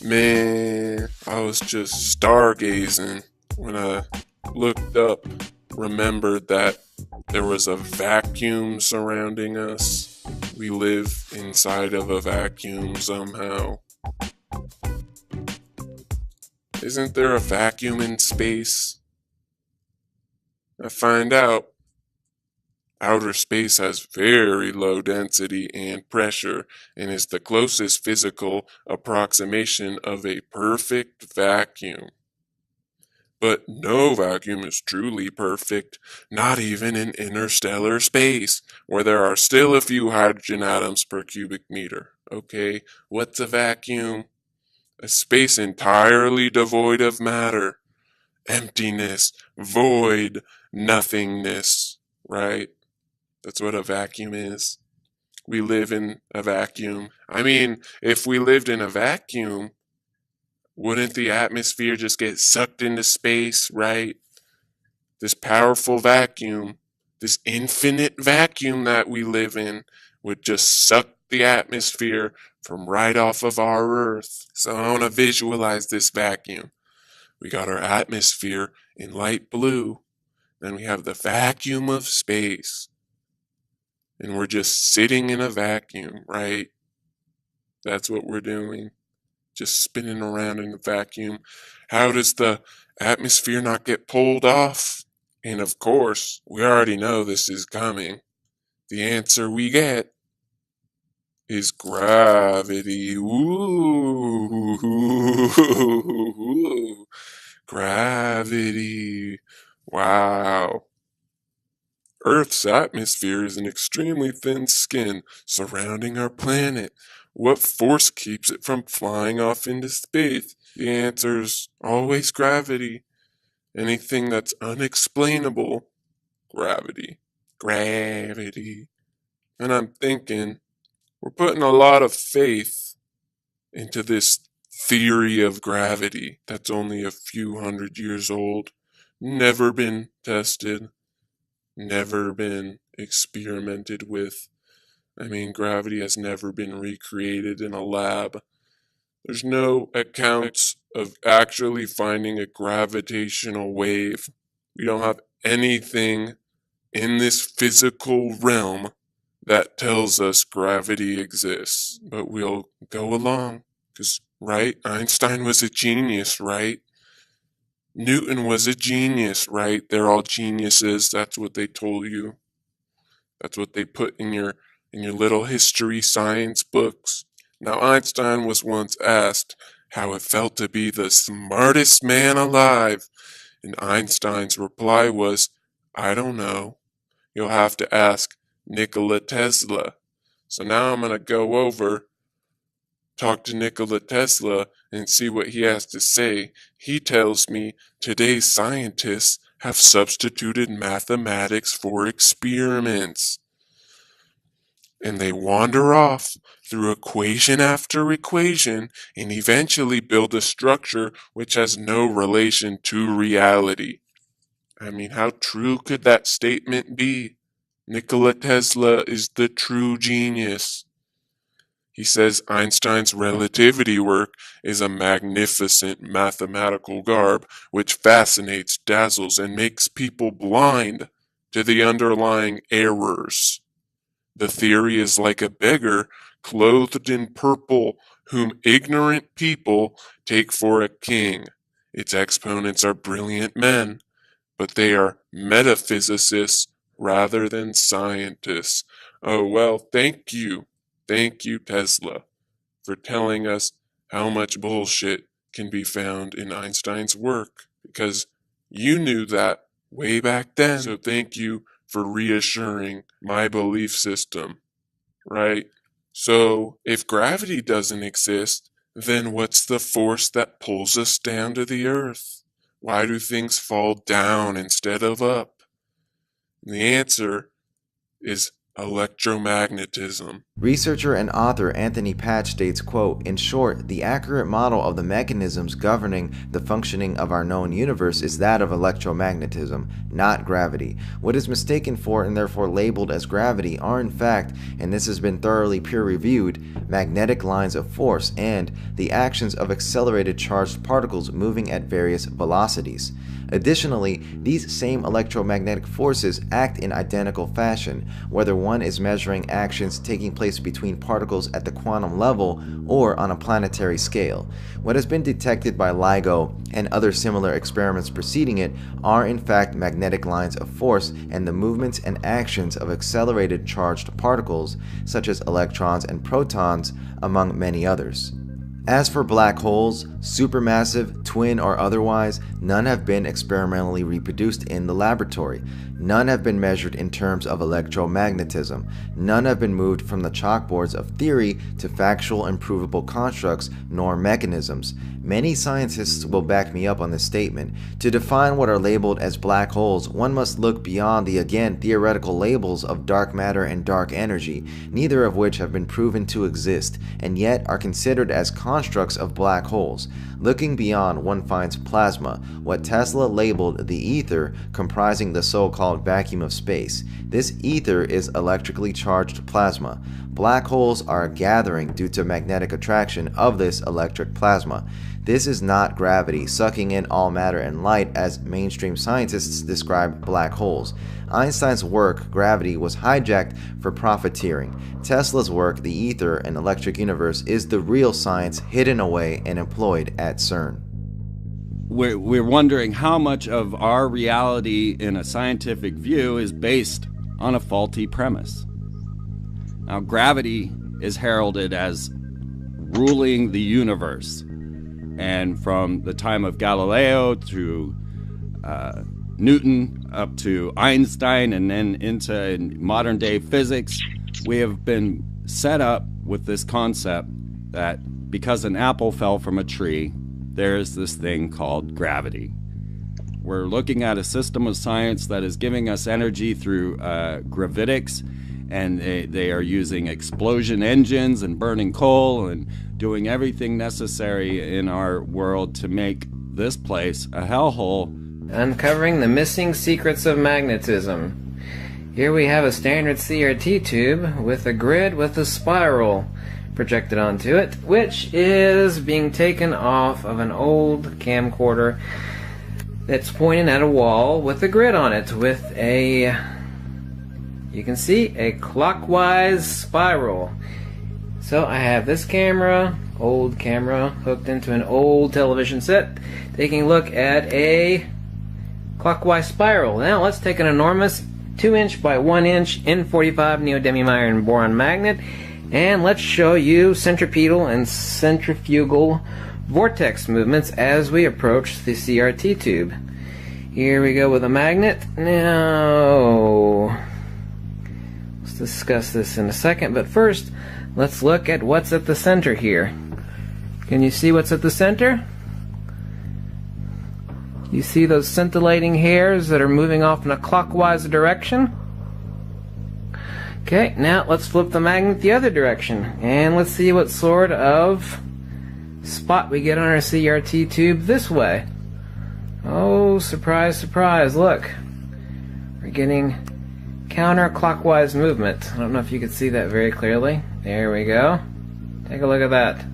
Man, I was just stargazing when I looked up, remembered that there was a vacuum surrounding us. We live inside of a vacuum somehow. Isn't there a vacuum in space? I find out outer space has very low density and pressure and is the closest physical approximation of a perfect vacuum. But no vacuum is truly perfect, not even in interstellar space, where there are still a few hydrogen atoms per cubic meter. Okay, what's a vacuum? A space entirely devoid of matter. Emptiness, void, nothingness, right? That's what a vacuum is. We live in a vacuum. I mean, if we lived in a vacuum, wouldn't the atmosphere just get sucked into space, right? This powerful vacuum, this infinite vacuum that we live in, would just suck the atmosphere from right off of our Earth. So I want to visualize this vacuum. We got our atmosphere in light blue, then we have the vacuum of space, and we're just sitting in a vacuum, right? That's what we're doing. Just spinning around in a vacuum. How does the atmosphere not get pulled off? And of course, we already know this is coming. The answer we get is gravity. Ooh, gravity. Wow. Earth's atmosphere is an extremely thin skin surrounding our planet. What force keeps it from flying off into space? The answer's always gravity. Anything that's unexplainable, gravity. Gravity. And I'm thinking, we're putting a lot of faith into this theory of gravity that's only a few hundred years old, never been tested, never been experimented with. I mean, gravity has never been recreated in a lab. There's no accounts of actually finding a gravitational wave. We don't have anything in this physical realm that tells us gravity exists. But we'll go along. Because, right? Einstein was a genius, right? Newton was a genius, right? They're all geniuses. That's what they told you. That's what they put in your little history science books. Now Einstein was once asked how it felt to be the smartest man alive, and Einstein's reply was, I don't know. You'll have to ask Nikola Tesla. So now I'm going to go over, talk to Nikola Tesla, and see what he has to say. He tells me today's scientists have substituted mathematics for experiments. And they wander off through equation after equation and eventually build a structure which has no relation to reality. I mean, how true could that statement be? Nikola Tesla is the true genius. He says Einstein's relativity work is a magnificent mathematical garb which fascinates, dazzles, and makes people blind to the underlying errors. The theory is like a beggar clothed in purple, whom ignorant people take for a king. Its exponents are brilliant men, but they are metaphysicists rather than scientists. Oh, well, thank you. Thank you, Tesla, for telling us how much bullshit can be found in Einstein's work, because you knew that way back then. So thank you for reassuring my belief system, right? So if gravity doesn't exist, then what's the force that pulls us down to the earth? Why do things fall down instead of up? And the answer is electromagnetism. Researcher and author Anthony Patch states, quote, "In short, the accurate model of the mechanisms governing the functioning of our known universe is that of electromagnetism, not gravity. What is mistaken for and therefore labeled as gravity are in fact, and this has been thoroughly peer-reviewed, magnetic lines of force and the actions of accelerated charged particles moving at various velocities. Additionally, these same electromagnetic forces act in identical fashion, whether one is measuring actions taking place between particles at the quantum level or on a planetary scale. What has been detected by LIGO and other similar experiments preceding it are in fact magnetic lines of force and the movements and actions of accelerated charged particles, such as electrons and protons, among many others. As for black holes, supermassive, twin or otherwise, none have been experimentally reproduced in the laboratory. None have been measured in terms of electromagnetism. None have been moved from the chalkboards of theory to factual and provable constructs nor mechanisms. Many scientists will back me up on this statement. To define what are labeled as black holes, one must look beyond the again theoretical labels of dark matter and dark energy, neither of which have been proven to exist, and yet are considered as constructs of black holes. Looking beyond, one finds plasma, what Tesla labeled the ether, comprising the so-called vacuum of space. This ether is electrically charged plasma. Black holes are a gathering due to magnetic attraction of this electric plasma. This is not gravity sucking in all matter and light as mainstream scientists describe black holes. Einstein's work, gravity, was hijacked for profiteering. Tesla's work, the ether and electric universe, is the real science hidden away and employed at CERN. We're wondering how much of our reality in a scientific view is based on a faulty premise. Now, gravity is heralded as ruling the universe. And from the time of Galileo to Newton up to Einstein and then into modern day physics, we have been set up with this concept that because an apple fell from a tree, there is this thing called gravity. We're looking at a system of science that is giving us energy through gravitics, and they are using explosion engines and burning coal and doing everything necessary in our world to make this place a hellhole. Uncovering the missing secrets of magnetism. Here we have a standard CRT tube with a grid with a spiral projected onto it, which is being taken off of an old camcorder that's pointing at a wall with a grid on it with a, you can see, a clockwise spiral. So I have this camera, old camera, hooked into an old television set, taking a look at a clockwise spiral. Now let's take an enormous 2" by 1" N45 neodymium iron boron magnet, and let's show you centripetal and centrifugal vortex movements as we approach the CRT tube. Here we go with a magnet. Now, let's discuss this in a second, but first, let's look at what's at the center here. Can you see what's at the center? You see those scintillating hairs that are moving off in a clockwise direction? Okay, now let's flip the magnet the other direction, and let's see what sort of spot we get on our CRT tube this way. Oh, surprise, surprise, look. We're getting counterclockwise movement. I don't know if you can see that very clearly. There we go. Take a look at that.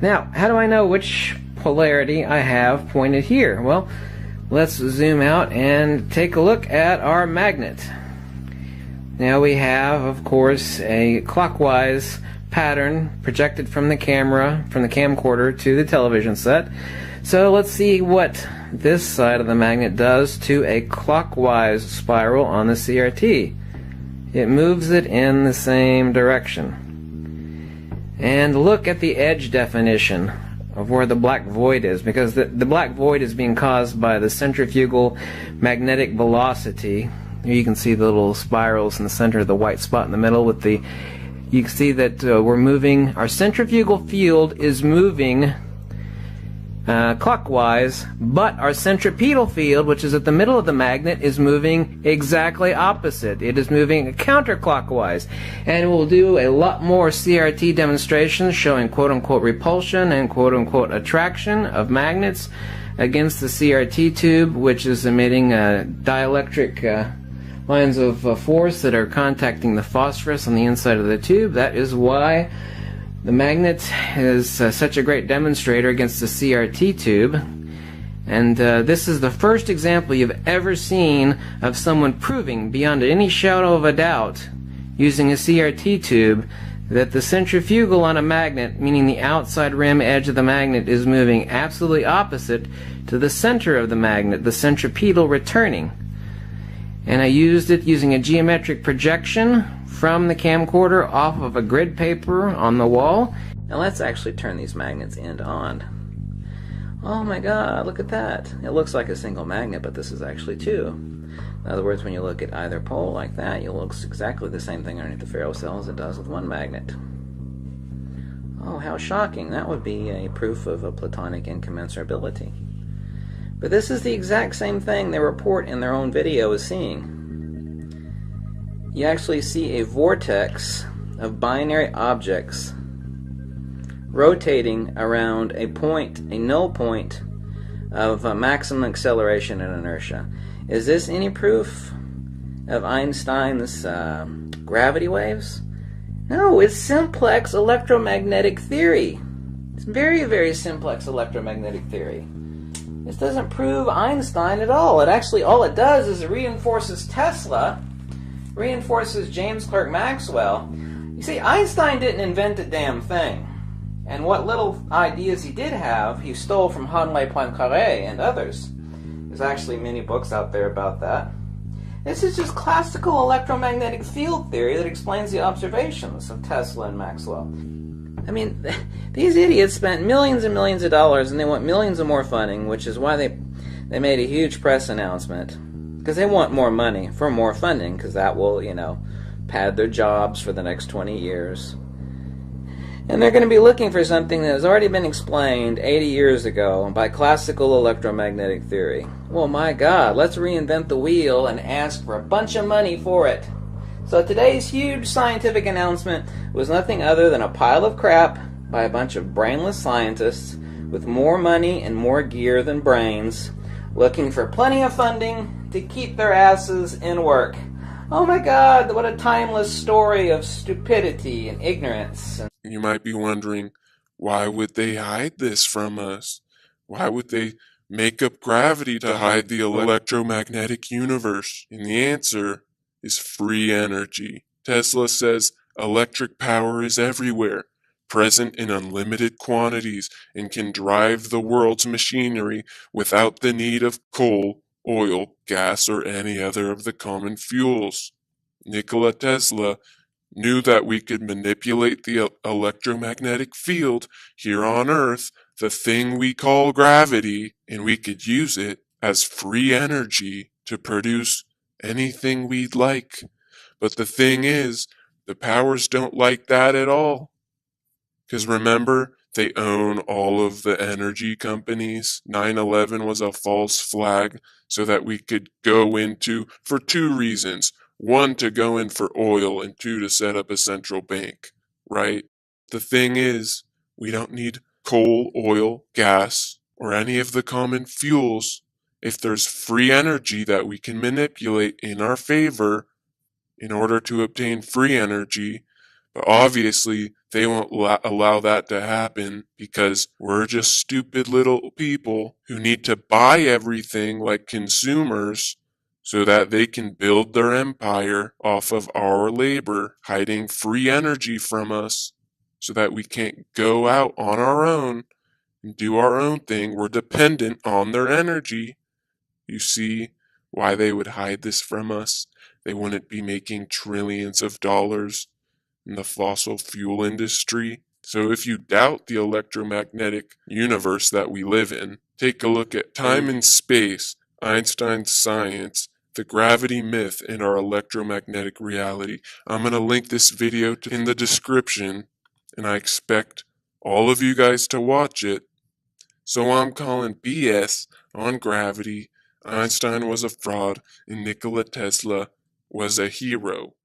Now, how do I know which polarity I have pointed here? Well, let's zoom out and take a look at our magnet. Now we have, of course, a clockwise pattern projected from the camera, from the camcorder to the television set. So let's see what this side of the magnet does to a clockwise spiral on the CRT. It moves it in the same direction. And look at the edge definition of where the black void is, because the black void is being caused by the centrifugal magnetic velocity. Here you can see the little spirals in the center of the white spot in the middle with the, you can see that we're moving, our centrifugal field is moving clockwise, but our centripetal field, which is at the middle of the magnet, is moving exactly opposite. It is moving counterclockwise. And we'll do a lot more CRT demonstrations showing quote-unquote repulsion and quote-unquote attraction of magnets against the CRT tube, which is emitting dielectric lines of force that are contacting the phosphorus on the inside of the tube. That is why the magnet is such a great demonstrator against the CRT tube. And this is the first example you've ever seen of someone proving beyond any shadow of a doubt using a CRT tube that the centrifugal on a magnet, meaning the outside rim edge of the magnet, is moving absolutely opposite to the center of the magnet, the centripetal returning. And I used it using a geometric projection from the camcorder off of a grid paper on the wall. Now let's actually turn these magnets end on. Oh my god, look at that. It looks like a single magnet, but this is actually two. In other words, when you look at either pole like that, you'll look exactly the same thing underneath the ferrocell as it does with one magnet. Oh, how shocking. That would be a proof of a Platonic incommensurability. But this is the exact same thing they report in their own video as seeing. You actually see a vortex of binary objects rotating around a point, a null point of maximum acceleration and inertia. Is this any proof of Einstein's gravity waves? No, it's simplex electromagnetic theory. It's very, very simplex electromagnetic theory. This doesn't prove Einstein at all. It actually, all it does is it reinforces Tesla, reinforces James Clerk Maxwell. You see, Einstein didn't invent a damn thing. And what little ideas he did have, he stole from Henri Poincaré and others. There's actually many books out there about that. This is just classical electromagnetic field theory that explains the observations of Tesla and Maxwell. I mean, these idiots spent millions and millions of dollars, and they want millions of more funding, which is why they made a huge press announcement. Because they want more money for more funding, because that will, pad their jobs for the next 20 years. And they're going to be looking for something that has already been explained 80 years ago by classical electromagnetic theory. Well, my God, let's reinvent the wheel and ask for a bunch of money for it. So today's huge scientific announcement was nothing other than a pile of crap by a bunch of brainless scientists with more money and more gear than brains, looking for plenty of funding to keep their asses in work. Oh my God, what a timeless story of stupidity and ignorance. You might be wondering, why would they hide this from us? Why would they make up gravity to hide the electromagnetic universe? And the answer is free energy. Tesla says electric power is everywhere, present in unlimited quantities, and can drive the world's machinery without the need of coal, oil, gas, or any other of the common fuels. Nikola Tesla knew that we could manipulate the electromagnetic field here on Earth, the thing we call gravity, and we could use it as free energy to produce anything we'd like. But the thing is, the powers don't like that at all. Because remember, they own all of the energy companies. 9/11 was a false flag so that we could go into, for two reasons. One, to go in for oil, and two, to set up a central bank, right? The thing is, we don't need coal, oil, gas, or any of the common fuels if there's free energy that we can manipulate in our favor in order to obtain free energy. But obviously, they won't allow that to happen because we're just stupid little people who need to buy everything like consumers so that they can build their empire off of our labor, hiding free energy from us so that we can't go out on our own and do our own thing. We're dependent on their energy. You see why they would hide this from us? They wouldn't be making trillions of dollars in the fossil fuel industry. So if you doubt the electromagnetic universe that we live in, take a look at time and space, Einstein's science, the gravity myth, and our electromagnetic reality. I'm going to link this video in the description, and I expect all of you guys to watch it So I'm calling BS on gravity. Einstein was a fraud, and Nikola Tesla was a hero.